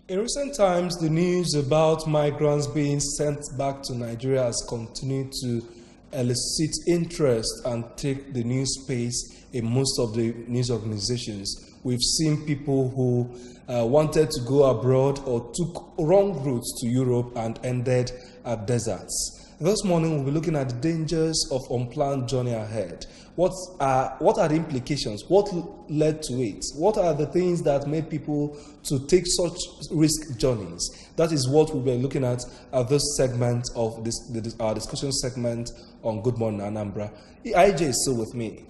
In recent times, the news about migrants being sent back to Nigeria has continued to elicit interest and take the news space in most of the news organizations. We've seen people who wanted to go abroad or took wrong routes to Europe and ended at deserts. This morning, we'll be looking at the dangers of unplanned journey ahead. What are the implications? What led to it? What are the things that made people to take such risk journeys? That is what we'll be looking at this segment of our discussion segment on Good Morning Anambra. IJ is still with me.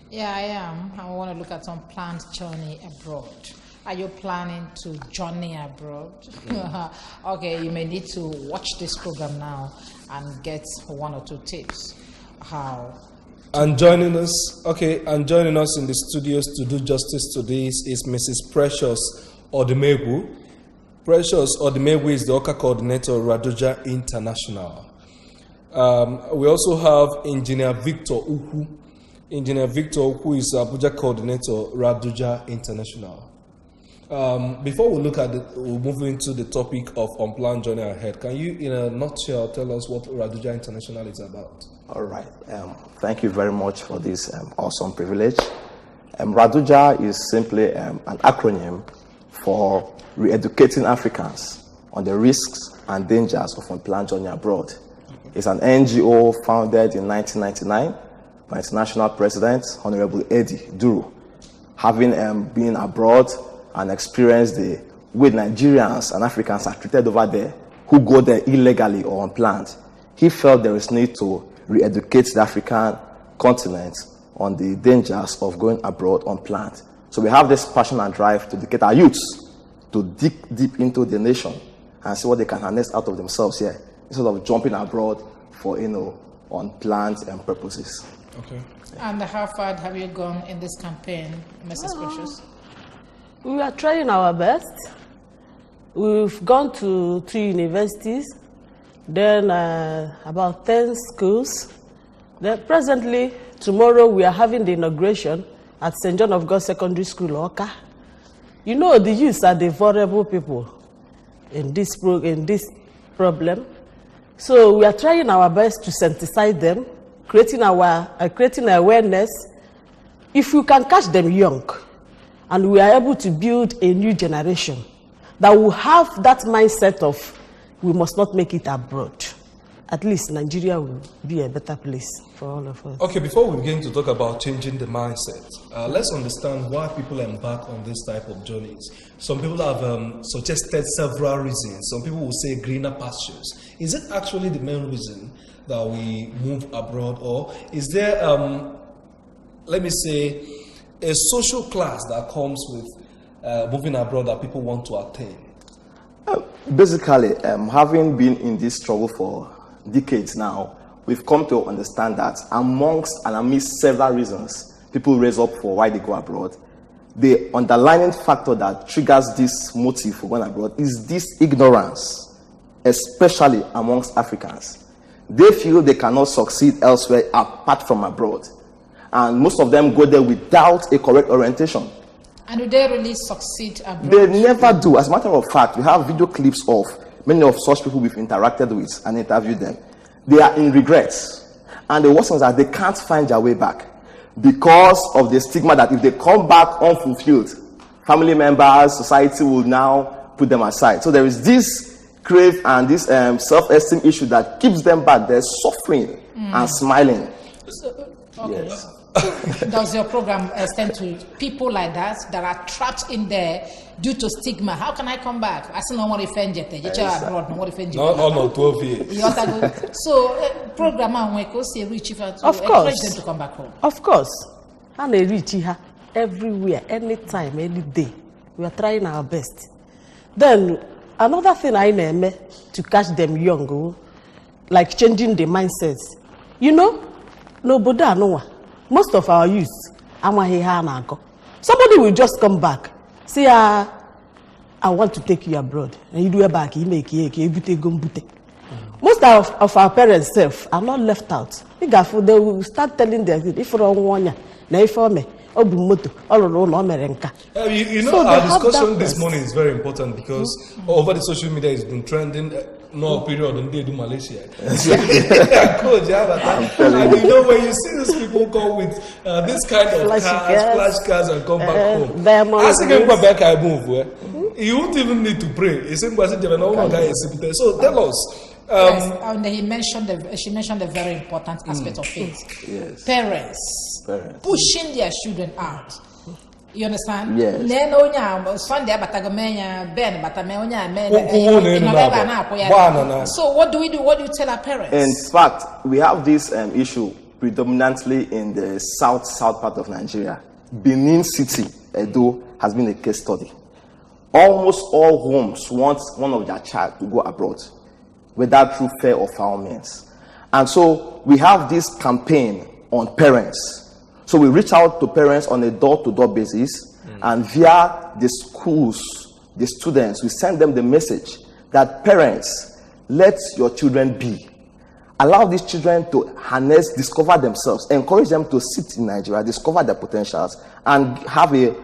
Yeah, I am. I want to look at unplanned journey abroad. Are you planning to journey abroad? Okay, you may need to watch this program now and get one or two tips. How? And joining us in the studios to do justice to this is Mrs. Precious Odimegwu. Precious Odimegwu is the OCA coordinator of Raduja International. We also have Engineer Victor Uhu. Engineer Victor Uhu is Abuja coordinator, Raduja International. Before we look at we'll move into the topic of unplanned journey ahead. Can you, in a nutshell, tell us what Raduja International is about? All right. Thank you very much for this awesome privilege. Raduja is simply an acronym for re-educating Africans on the risks and dangers of unplanned journey abroad. It's an NGO founded in 1999 by International President Honorable Eddie Duru. Having been abroad and experienced the way Nigerians and Africans are treated over there who go there illegally or unplanned, he felt there is need to re-educate the African continent on the dangers of going abroad unplanned. So we have this passion and drive to educate our youths to dig deep into the nation and see what they can harness out of themselves here, instead of jumping abroad for unplanned purposes. Okay. And how far have you gone in this campaign, Mrs. Precious? We are trying our best. We've gone to 3 universities, then about 10 schools. Then presently, tomorrow we are having the inauguration at St. John of God Secondary School, Oka. You know, the youths are the vulnerable people in this problem. So we are trying our best to sensitize them, creating awareness. If you can catch them young, and we are able to build a new generation that will have that mindset of we must not make it abroad. At least Nigeria will be a better place for all of us. Okay, before we begin to talk about changing the mindset, let's understand why people embark on this type of journeys. Some people have suggested several reasons. Some people will say greener pastures. Is it actually the main reason that we move abroad, or is there, let me say, a social class that comes with moving abroad that people want to attain? Basically, having been in this struggle for decades now, we've come to understand that amidst several reasons people raise up for why they go abroad, the underlying factor that triggers this motive for going abroad is this ignorance, especially amongst Africans. They feel they cannot succeed elsewhere apart from abroad. And most of them go there without a correct orientation. And do they really succeed abroad? They never do. As a matter of fact, we have video clips of many of such people we've interacted with and interviewed them. They are in regrets. And the worst thing is that they can't find their way back because of the stigma that if they come back unfulfilled, family members, society will now put them aside. So there is this crave and this self-esteem issue that keeps them back. They're suffering and smiling. Okay. Yes. Does your program extend to people like that are trapped in there due to stigma? How can I come back? I still don't want to offend you. Abroad, no want to offend you. No, 12 years. So, program to reach them to come back home. Of course. And they reach here everywhere, anytime, any day. We are trying our best. Then, another thing I name to catch them young, like changing the mindsets. You know, nobody knows. Most of our youth, somebody will just come back, say, I want to take you abroad. And you do it back, Most of our parents are not left out. They will start telling them, if you don't want You know, So they our have discussion that this rest. morning is very important because over the social media it's been trending. No period and they do Malaysia. Coach, and you know when you see these people come with this kind of Flashy cars, cars, flash cars, and come back home. diamond As you can go rings. back, I move. You won't even need to pray. It's simple as so tell us. Yes, and she mentioned a very important aspect of it. Yes. Parents pushing their children out. You understand? Yes. So what do we do? What do you tell our parents? In fact, we have this issue predominantly in the south part of Nigeria. Benin City, Edo, has been a case study. Almost all homes want one of their child to go abroad, whether through fair or foul means. And so we have this campaign on parents. So we reach out to parents on a door-to-door basis, and via the schools, the students, we send them the message that parents, let your children be. Allow these children to harness, discover themselves, encourage them to sit in Nigeria, discover their potentials, and have a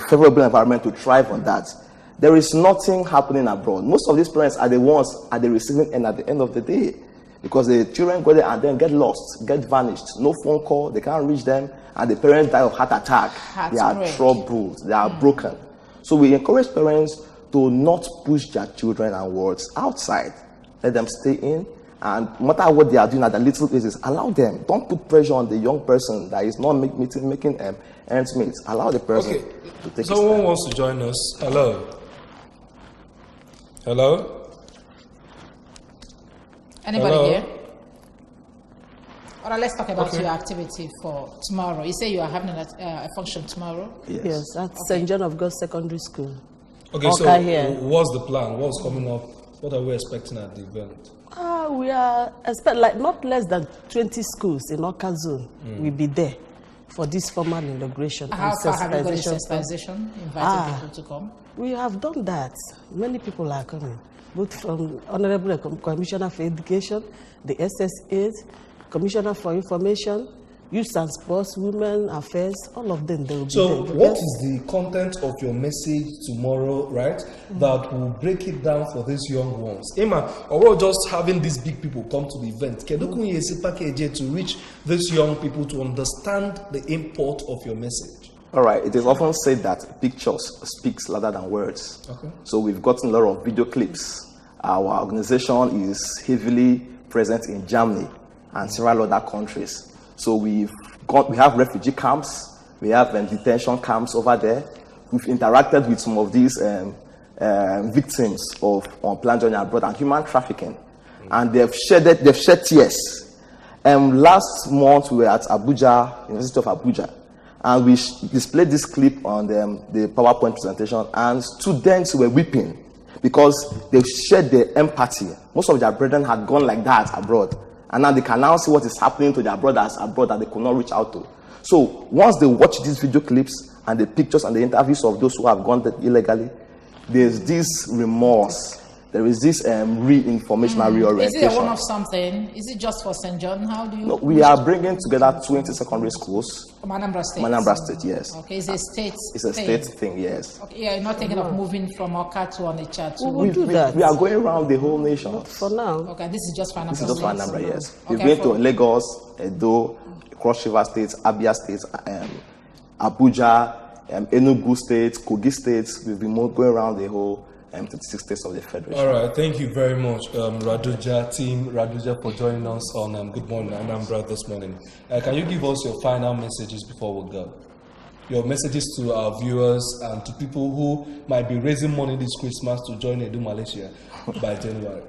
favorable environment to thrive on that. There is nothing happening abroad. Most of these parents are the ones at the receiving end at the end of the day, because the children go there and then get lost, get vanished, no phone call, they can't reach them, and the parents die of heart attack. They are troubled, they are broken. So we encourage parents to not push their children and wards outside. Let them stay in, and no matter what they are doing at the little places, allow them. Don't put pressure on the young person that is not making ends meet. Allow the person to take Someone wants to join us. Hello. Hello? Anybody Hello? here? All right, let's talk about your activity for tomorrow. You say you are having a function tomorrow? Yes, at St. John of God Secondary School. Okay, so Oka here. what's the plan? What's coming up? What are we expecting at the event? We are not less than 20 schools in Oka Zone will be there for this formal inauguration. How and far have you got the sensitization. sensitization? Inviting people to come? We have done that. Many people are coming, both from Honorable Commissioner for Education, the SSAs, Commissioner for Information, Youth and Sports, Women Affairs, all of them. They will be So there. what is the content of your message tomorrow, right, that will break it down for these young ones? Emma, or we're just having these big people come to the event. To reach these young people to understand the import of your message. All right, it is often said that pictures speaks louder than words. Okay. So we've gotten a lot of video clips. Our organization is heavily present in Germany and several other countries. So we have refugee camps, we have detention camps over there. We've interacted with some of these victims of unplanned journey abroad and human trafficking, and they've shed tears. Last month we were at Abuja, University of Abuja, and we displayed this clip on the PowerPoint presentation, and students were weeping because they shared their empathy. Most of their brethren had gone like that abroad, and now they can now see what is happening to their brothers abroad that they could not reach out to. So once they watch these video clips and the pictures and the interviews of those who have gone there illegally, there's this remorse. There is this re-information and reorientation. Is it a one-off something? Is it just for St. John? How do you? No, we are bringing together 20 secondary schools. Anambra State. Anambra State, yes. Okay, it's a state. It's a state thing, yes. Okay, yeah, you're not thinking of moving from Oka to Onitsha to. We will do that. We are going around the whole nation. For now. Okay, this is just for Anambra. This is just for Anambra, yes. We've Okay, been to Lagos, Edo, Cross River State, Abia State, Abuja, Enugu State, Kogi State. We've been going around the whole 36 states of the Federation. All right, thank you very much, Raduja, for joining us on Good Morning Anambra this morning. Can you give us your final messages before we go? Your messages to our viewers and to people who might be raising money this Christmas to join Edu Malaysia by January.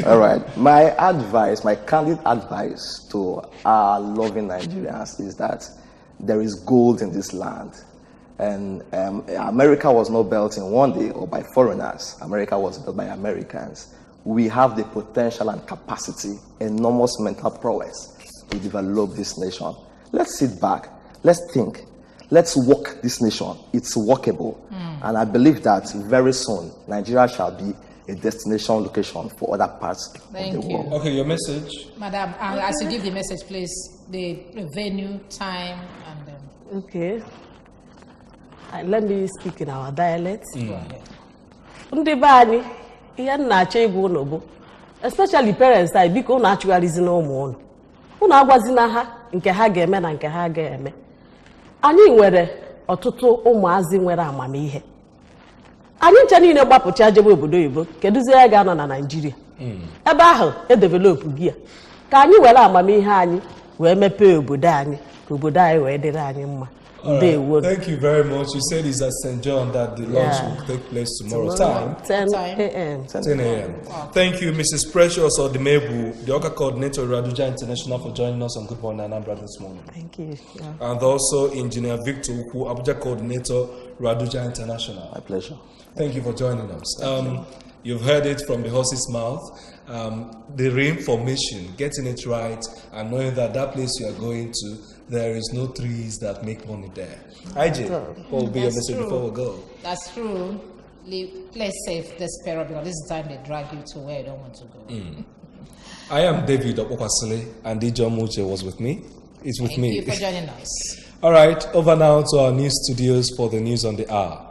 All right, my candid advice to our loving Nigerians is that there is gold in this land. And America was not built in one day or by foreigners. America was built by Americans. We have the potential and capacity, enormous mental prowess to develop this nation. Let's sit back. Let's think. Let's walk this nation. It's walkable. And I believe that very soon, Nigeria shall be a destination location for other parts of the world. Okay, your message. Madam, as you give the message, please, the venue, time, and Okay. Let me speak in our dialect. Go ahead. Ndị be anyị ihe na-achọ ịgwa unu bụ especially parents anyị biko unu achụgharịzi na ụmụ unu. Unu agwazina ha nke ha ga-eme na nke ha ga-eme. Anyị nwere ọtụtụ ụmụazị nwere amamihe. Anyị nche niile gbapụcha jebe obodo oyibo kedụzi ya ga-anọ na Naịjirịa. Ebe ahụ edevelopụ gị ya ka anyị were amamihe anyị wee mepee obodo anyị ka obodo anyị wee dịrị anyị mma. Thank you very much. You said it's at St. John that the launch will take place tomorrow. Time? 10 a.m. 10 a.m. Thank you, Mrs. Precious Odimebu, the OCA coordinator, Raduja International, for joining us on Good Morning Anambra this morning. Thank you. Yeah. And also Engineer Victor Uku, Abuja coordinator, Raduja International. My pleasure. Thank you for joining us. You've heard it from the horse's mouth. The reinformation, getting it right, and knowing that that place you are going to, there is no trees that make money there. IJ, what will be your message before we go? That's true. Play safe this period because this is the time they drag you to where you don't want to go. I am David Okwasile, and DJ Muche was with me. It's with me. Thank you for joining us. All right, over now to our news studios for the news on the hour.